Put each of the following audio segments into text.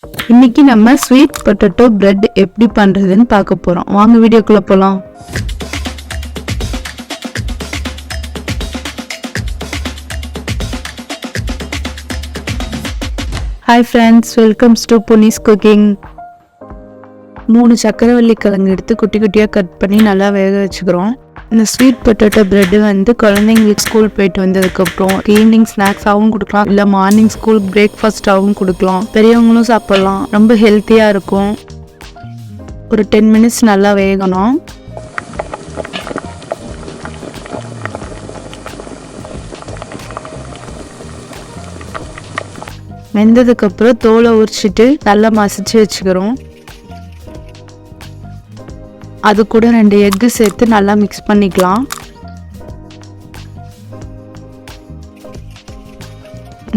இன்னைக்கு நம்ம sweet potato bread எப்படி பண்றதுன்னு பார்க்க போறோம். வாங்க வீடியோக்குள்ள போலாம். Hi friends, welcomes to Puni's cooking. 3 சக்கரவள்ளி கிழங்கு எடுத்து குட்டி குட்டியாக கட் பண்ணி நல்லா வேக வச்சுக்கிறோம். இந்த ஸ்வீட் பொட்டேட்டோ பிரெட் வந்து குழந்தைங்களுக்கு ஸ்கூல் போயிட்டு வந்ததுக்கப்புறம் ஈவினிங் ஸ்நாக்ஸாகவும் கொடுக்கலாம், இல்லை மார்னிங் ஸ்கூல் பிரேக்ஃபாஸ்ட்டாகவும் கொடுக்கலாம். பெரியவங்களும் சாப்பிட்லாம். ரொம்ப ஹெல்த்தியாக இருக்கும். ஒரு 10 மினிட்ஸ் நல்லா வேகணும். வெந்ததுக்கப்புறம் தோலை உரிச்சிட்டு நல்லா மசிச்சு வச்சுக்கிறோம். அது கூட 2 எக்கு சேர்த்து நல்லா மிக்ஸ் பண்ணிக்கலாம்.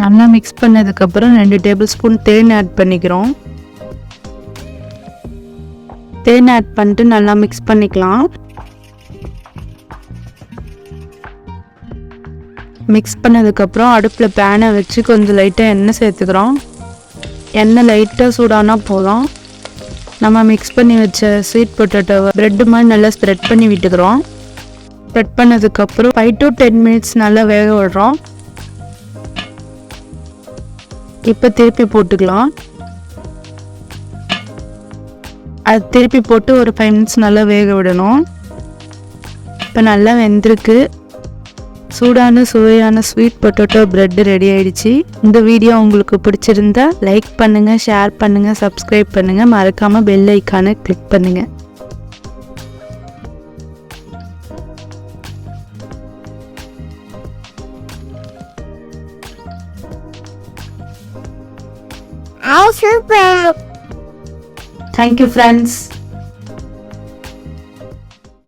நல்லா மிக்ஸ் பண்ணதுக்கப்புறம் 2 டேபிள் ஸ்பூன் தேன் ஆட் பண்ணிக்கிறோம். தேன் ஆட் பண்ணிட்டு நல்லா மிக்ஸ் பண்ணிக்கலாம். மிக்ஸ் பண்ணதுக்கப்புறம் அடுப்பில் பேனை வச்சு கொஞ்சம் லைட்டாக எண்ணெய் சேர்த்துக்கிறோம். எண்ணெய் லைட்டாக சூடானா போதும். நம்ம மிக்ஸ் பண்ணி வச்ச ஸ்வீட் பொட்டேட்டோவை ப்ரெட்டு மாதிரி நல்லா ஸ்ப்ரெட் பண்ணி விட்டுக்கிறோம். ஸ்ப்ரெட் பண்ணதுக்கப்புறம் 5 to 10 மினிட்ஸ் நல்லா வேக விடுறோம். இப்போ திருப்பி போட்டுக்கலாம். அது திருப்பி போட்டு ஒரு 5 மினிட்ஸ் நல்லா வேக விடணும். இப்போ நல்லா வெந்திருக்கு. சூடான சுவையான ஸ்வீட் பொட்டேட்டோ பிரெட் ரெடி ஆயிடுச்சு. இந்த வீடியோ உங்களுக்கு பிடிச்சிருந்தா லைக் பண்ணுங்க, ஷேர் பண்ணுங்க, சப்ஸ்கிரைப் பண்ணுங்க, மறக்காம பெல் ஐக்கானை கிளிக் பண்ணுங்க. Thank you friends.